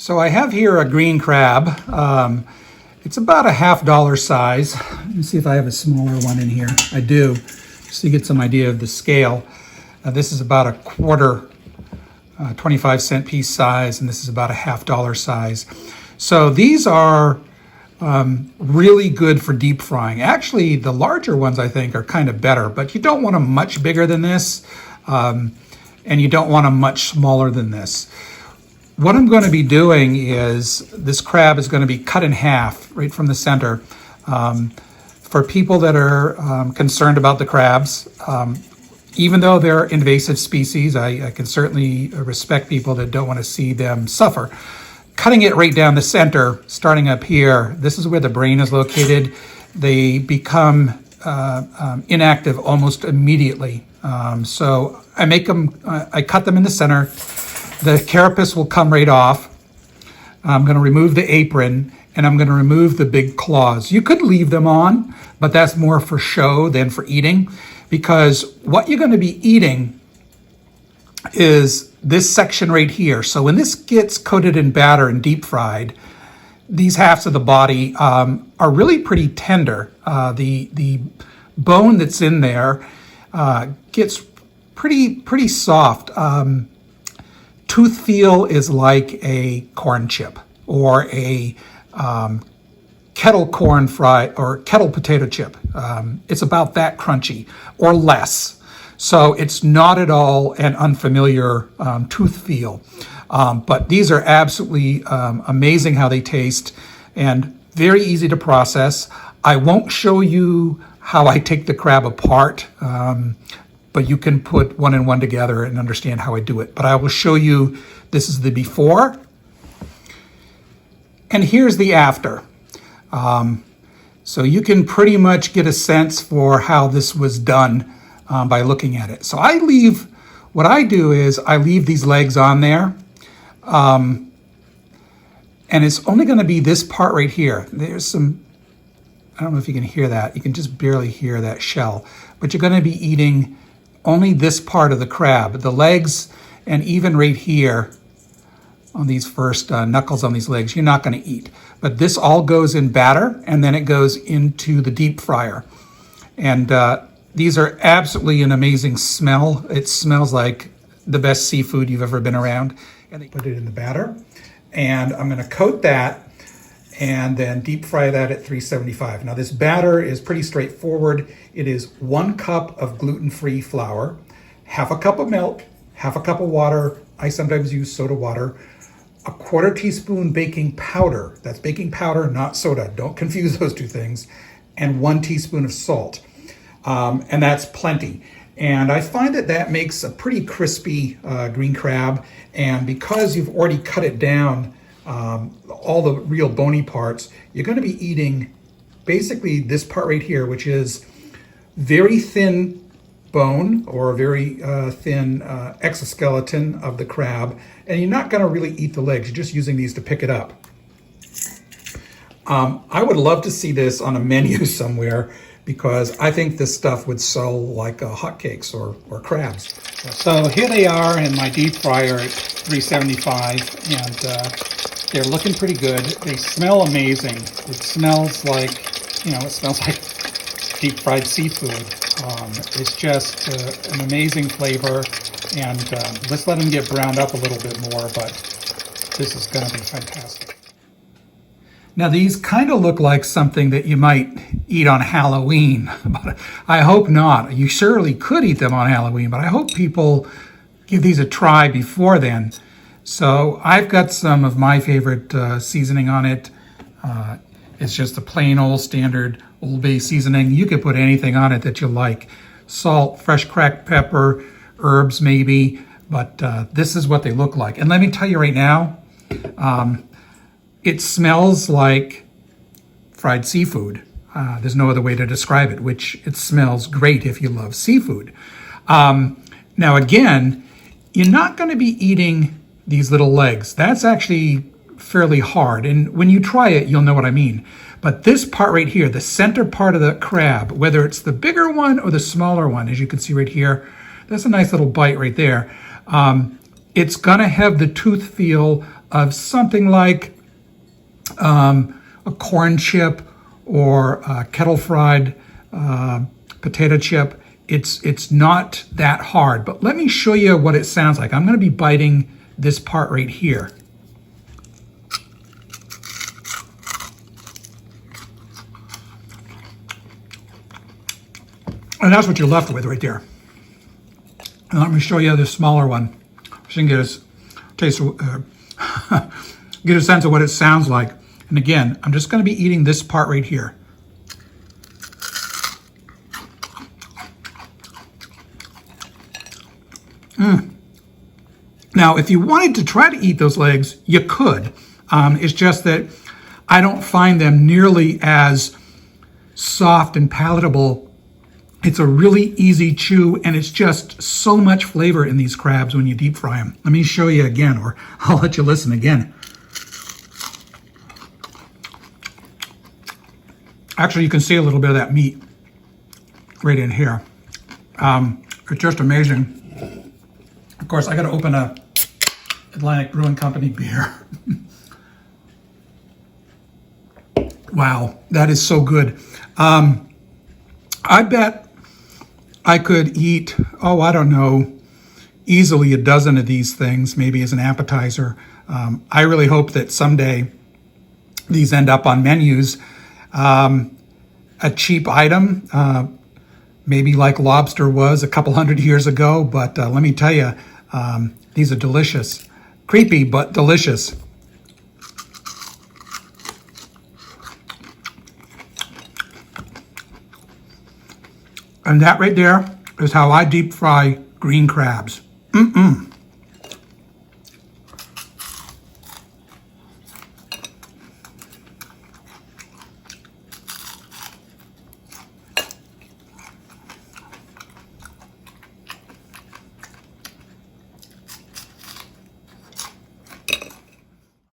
So I have here a green crab. It's about a $1/2 size. Let me see if I have a smaller one in here. I do, so you get some idea of the scale. This is about a quarter, 25-cent piece size, and this is about a $1/2 size. So these are really good for deep frying. Actually, the larger ones I think are kind of better, but you don't want them much bigger than this, and you don't want them much smaller than this. What I'm going to be doing is this crab is going to be cut in half right from the center. For people that are concerned about the crabs, even though they're invasive species, I can certainly respect people that don't want to see them suffer. Cutting it right down the center, starting up here, this is where the brain is located. They become inactive almost immediately. So I cut them in the center. The carapace will come right off. I'm going to remove the apron, and I'm going to remove the big claws. You could leave them on, but that's more for show than for eating, because what you're going to be eating is this section right here. So when this gets coated in batter and deep fried, these halves of the body are really pretty tender. The bone that's in there gets pretty soft. Tooth feel is like a corn chip or a kettle corn fry or kettle potato chip. It's about that crunchy or less. So it's not at all an unfamiliar tooth feel. But these are absolutely amazing how they taste and very easy to process. I won't show you how I take the crab apart, but you can put one and one together and understand how I do it. But I will show you, this is the before, and here's the after. So you can pretty much get a sense for how this was done by looking at it. So what I do is I leave these legs on there, and it's only gonna be this part right here. There's some, I don't know if you can hear that. You can just barely hear that shell, but you're gonna be eating only this part of the crab, the legs, and even right here on these first knuckles on these legs, you're not going to eat. But this all goes in batter, and then it goes into the deep fryer. And these are absolutely an amazing smell. It smells like the best seafood you've ever been around. And they put it in the batter, and I'm going to coat that and then deep fry that at 375. Now this batter is pretty straightforward. It is 1 cup of gluten-free flour, 1/2 cup of milk, 1/2 cup of water. I sometimes use soda water, 1/4 teaspoon baking powder. That's baking powder, not soda. Don't confuse those two things. And 1 teaspoon of salt. And that's plenty. And I find that makes a pretty crispy green crab. And because you've already cut it down, all the real bony parts, you're going to be eating basically this part right here, which is very thin bone or very thin exoskeleton of the crab, and you're not going to really eat the legs. You're just using these to pick it up. I would love to see this on a menu somewhere, because I think this stuff would sell like hotcakes or crabs. So here they are in my deep fryer at 375, and they're looking pretty good. They smell amazing. It smells like, it smells like deep fried seafood. It's just an amazing flavor, and let's let them get browned up a little bit more, but this is gonna be fantastic. Now these kind of look like something that you might eat on Halloween, but I hope not. You surely could eat them on Halloween, but I hope people give these a try before then. So I've got some of my favorite seasoning on it. It's just a plain old standard Old Bay seasoning. You could put anything on it that you like. Salt, fresh cracked pepper, herbs maybe, but this is what they look like. And let me tell you right now, it smells like fried seafood. There's no other way to describe it, which it smells great if you love seafood. Now again, you're not going to be eating these little legs. That's actually fairly hard, and when you try it, you'll know what I mean. But this part right here, the center part of the crab, whether it's the bigger one or the smaller one, as you can see right here, that's a nice little bite right there. it's gonna have the tooth feel of something like a corn chip or a kettle fried potato chip. It's not that hard, but let me show you what it sounds like. I'm gonna be biting this part right here. And that's what you're left with right there. And let me show you the smaller one, so you can get a taste, get a sense of what it sounds like. And again, I'm just going to be eating this part right here. Now, if you wanted to try to eat those legs, you could. It's just that I don't find them nearly as soft and palatable. It's a really easy chew, and it's just so much flavor in these crabs when you deep fry them. Let me show you again, or I'll let you listen again. Actually, you can see a little bit of that meat right in here. It's just amazing. Of course, I got to open a Atlantic Brewing Company beer. Wow, that is so good. I bet I could eat, I don't know, easily a dozen of these things, maybe as an appetizer. I really hope that someday these end up on menus. A cheap item, maybe like lobster was a couple hundred years ago, but let me tell you, these are delicious. Creepy, but delicious. And that right there is how I deep fry green crabs.